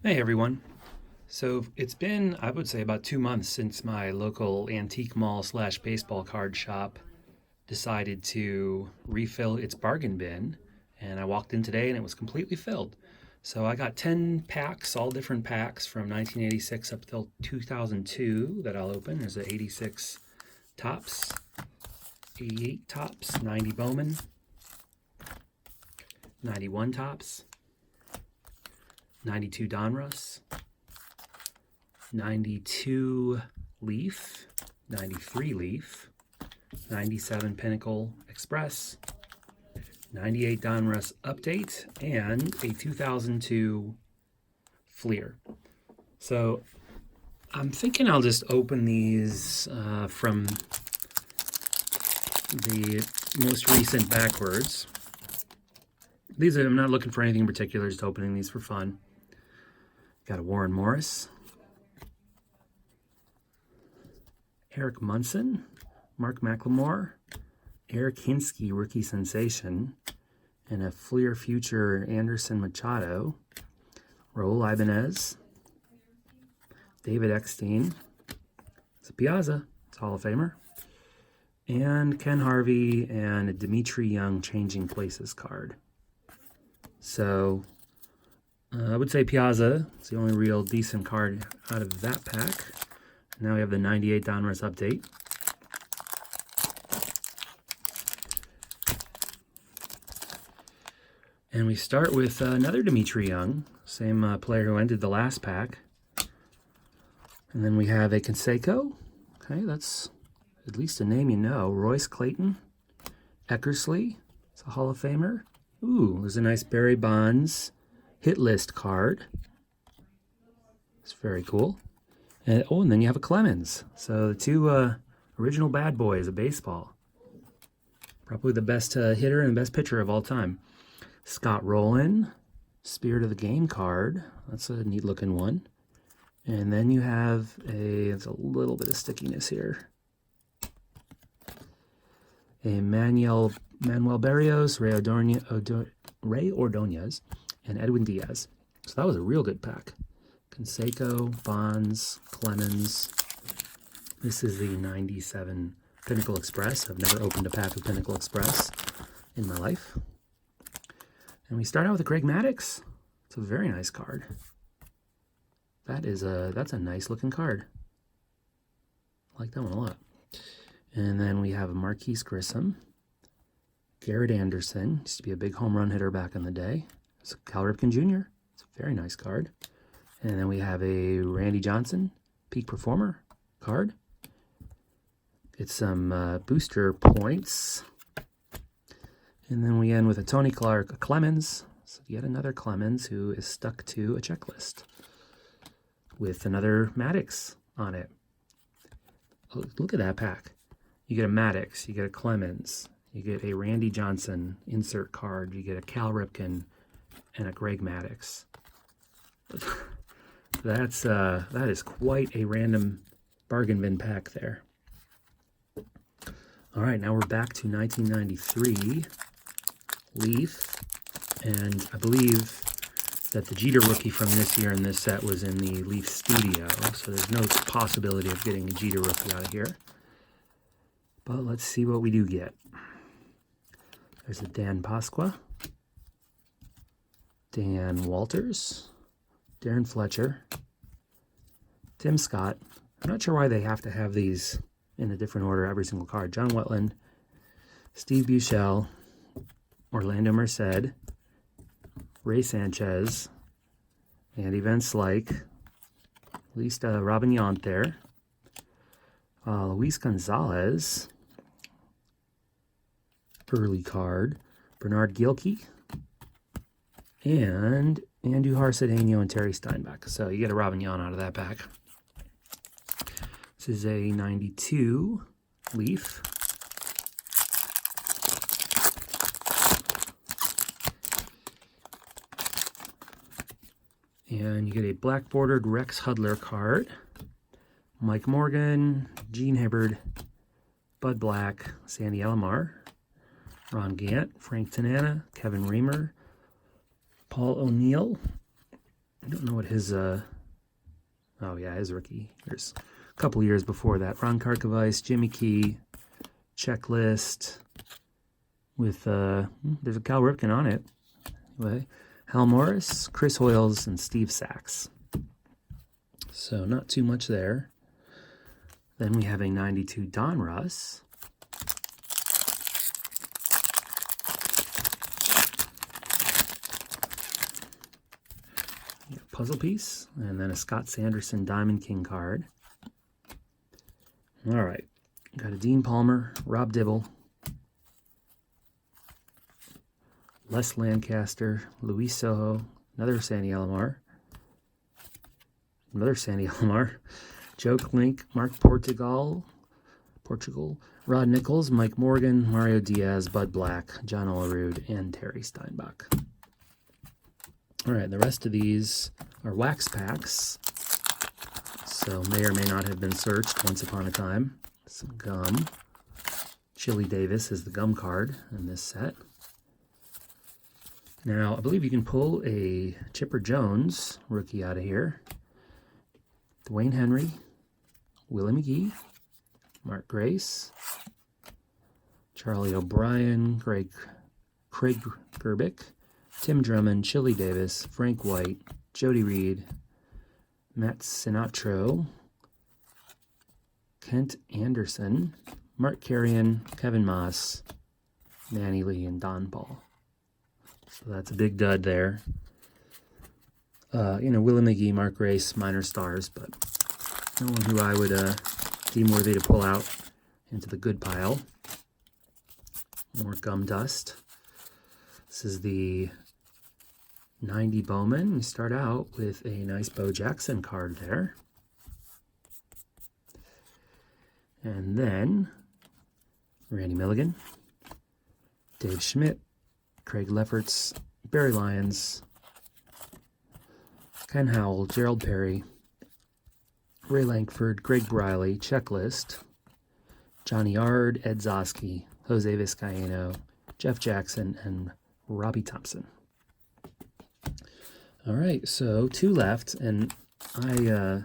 Hey everyone. So it's been, I would say, about 2 months since my local antique mall slash baseball card shop decided to refill its bargain bin. And I walked in today and it was completely filled. So I got 10 packs, all different packs from 1986 up till 2002 that I'll open. There's a 86 Topps, 88 Topps, 90 Bowman, 91 Topps, 92 Donruss, 92 Leaf, 93 Leaf, 97 Pinnacle Express, 98 Donruss Update, and a 2002 Fleer. So I'm thinking I'll just open these from the most recent backwards. I'm not looking for anything in particular, just opening these for fun. Got a Warren Morris, Eric Munson, Mark McLemore, Eric Hinsky, rookie sensation, and a Fleer Future Anderson Machado, Raul Ibanez, David Eckstein, it's a Piazza, it's a Hall of Famer, and Ken Harvey and a Dimitri Young Changing Places card. So I would say Piazza is the only real decent card out of that pack. Now we have the 98 Donruss Update. And we start with another Dimitri Young, same player who ended the last pack. And then we have a Canseco. Okay, that's at least a name you know. Royce Clayton, Eckersley, it's a Hall of Famer. Ooh, there's a nice Barry Bonds hit list card. It's very cool. And then you have a Clemens. So the two original bad boys of baseball. Probably the best hitter and best pitcher of all time. Scott Rowland, Spirit of the Game card. That's a neat looking one. And then you have there's a little bit of stickiness here. A Manuel Barrios, Ray Ordonez, and Edwin Diaz. So that was a real good pack. Canseco, Bonds, Clemens. This is the 97 Pinnacle Express. I've never opened a pack of Pinnacle Express in my life. And we start out with a Craig Maddux. It's a very nice card. That's a nice looking card. I like that one a lot. And then we have a Marquise Grissom, Garrett Anderson, used to be a big home run hitter back in the day. It's a Cal Ripken Jr. It's a very nice card. And then we have a Randy Johnson, Peak Performer card. Get some booster points. And then we end with a Tony Clark, a Clemens. So yet another Clemens who is stuck to a checklist with another Maddux on it. Oh, look at that pack. You get a Maddux, you get a Clemens, you get a Randy Johnson insert card, you get a Cal Ripken, and a Greg Maddux. That is quite a random bargain bin pack there. All right, now we're back to 1993 Leaf, and I believe that the Jeter rookie from this year in this set was in the Leaf studio, so there's no possibility of getting a Jeter rookie out of here. But let's see what we do get. There's a Dan Pasqua, Dan Walters, Darren Fletcher, Tim Scott. I'm not sure why they have to have these in a different order every single card. John Wetland, Steve Buechele, Orlando Merced, Ray Sanchez, Andy Van Slyke, at least Robin Yount there, Luis Gonzalez, early card, Bernard Gilkey, and Andujar Cedeno and Terry Steinbach. So you get a Robin Yount out of that pack. This is a 92 Leaf. And you get a black bordered Rex Hudler card. Mike Morgan, Gene Hibbard, Bud Black, Sandy Alomar, Ron Gant, Frank Tanana, Kevin Reamer, Paul O'Neill, I don't know what his, oh yeah, his rookie. There's a couple years before that. Ron Karkovice, Jimmy Key, checklist with, there's a Cal Ripken on it. Anyway, Hal Morris, Chris Hoyles, and Steve Sachs. So not too much there. Then we have a 92 Donruss. Puzzle piece, and then a Scott Sanderson Diamond King card. All right, got a Dean Palmer, Rob Dibble, Les Lancaster, Luis Sojo, another Sandy Alomar, Joe Klink, Mark Portugal, Rod Nichols, Mike Morgan, Mario Diaz, Bud Black, John Olerud, and Terry Steinbach. All right, the rest of these are wax packs, so may or may not have been searched once upon a time. Some gum. Chili Davis is the gum card in this set. Now, I believe you can pull a Chipper Jones rookie out of here. Dwayne Henry, Willie McGee, Mark Grace, Charlie O'Brien, Craig Gerbic, Tim Drummond, Chili Davis, Frank White, Jody Reed, Matt Sinatro, Kent Anderson, Mark Carrion, Kevin Moss, Manny Lee, and Don Paul. So that's a big dud there. Willie McGee, Mark Grace, minor stars, but no one who I would deem worthy to pull out into the good pile. More gum dust. This is the 90 Bowman. We start out with a nice Bo Jackson card there. And then Randy Milligan, Dave Schmidt, Craig Lefferts, Barry Lyons, Ken Howell, Gerald Perry, Ray Lankford, Greg Briley, Checklist, Johnny Yard, Ed Zosky, Jose Vizcaino, Jeff Jackson, and Robbie Thompson. All right, so 2 left, and there's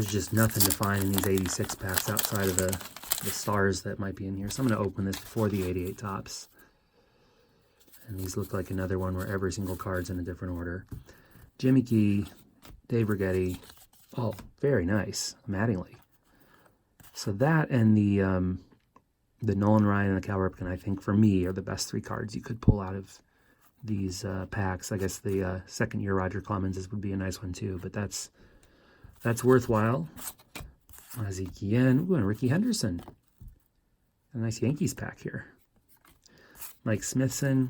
just nothing to find in these 86 packs outside of the stars that might be in here. So I'm going to open this before the 88 tops. And these look like another one where every single card's in a different order. Jimmy Key, Dave Righetti. Oh, very nice. Mattingly. So that and the Nolan Ryan and the Cal Ripken, I think, for me, are the best 3 cards you could pull out of these packs. I guess the second-year Roger Clemens would be a nice one, too. But that's worthwhile. Ozzie Guillen. Ooh, and Ricky Henderson. A nice Yankees pack here. Mike Smithson,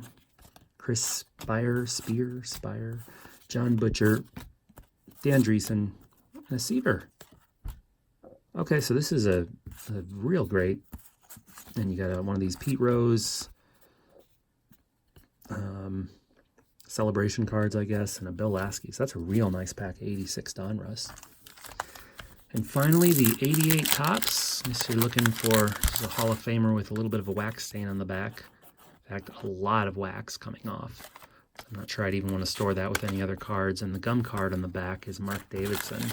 Chris Spire, John Butcher, Dan Dreesen, and a Seaver. Okay, so this is a real great. And you got one of these Pete Rose celebration cards, I guess, and a Bill Lasky. So that's a real nice pack, 86 Donruss. And finally, the 88 tops. You're looking for a Hall of Famer with a little bit of a wax stain on the back. In fact, a lot of wax coming off. So I'm not sure I'd even want to store that with any other cards. And the gum card on the back is Mark Davidson.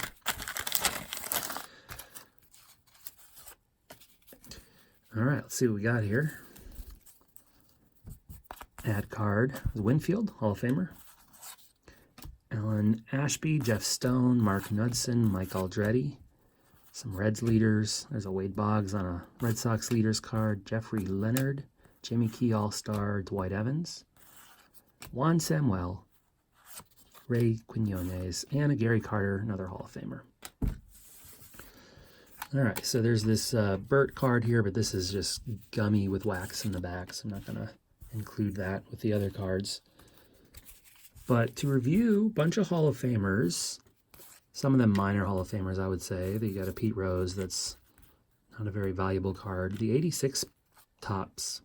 All right, let's see what we got here. Ad card, Winfield, Hall of Famer. Alan Ashby, Jeff Stone, Mark Knudsen, Mike Aldretti. Some Reds leaders. There's a Wade Boggs on a Red Sox leaders card. Jeffrey Leonard, Jimmy Key All-Star, Dwight Evans. Juan Samuel, Ray Quinones, and a Gary Carter, another Hall of Famer. All right, so there's this Burt card here, but this is just gummy with wax in the back, so I'm not going to include that with the other cards. But to review, a bunch of Hall of Famers, some of them minor Hall of Famers, I would say. You got a Pete Rose that's not a very valuable card. The 86 tops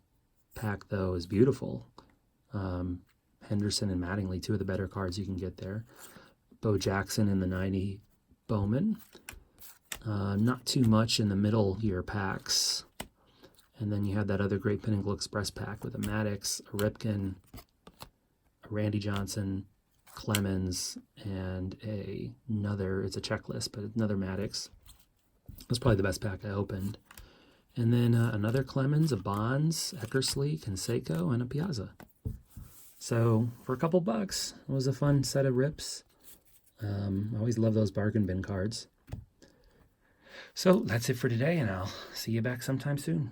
pack, though, is beautiful. Henderson and Mattingly, 2 of the better cards you can get there. Bo Jackson in the 90 Bowman. Not too much in the middle year packs. And then you have that other great Pinnacle Express pack with a Maddox, a Ripken, a Randy Johnson, Clemens, and another, it's a checklist, but another Maddox. That's probably the best pack I opened. And then another Clemens, a Bonds, Eckersley, Canseco, and a Piazza. So for a couple bucks, it was a fun set of rips. I always love those bargain bin cards. So that's it for today, and I'll see you back sometime soon.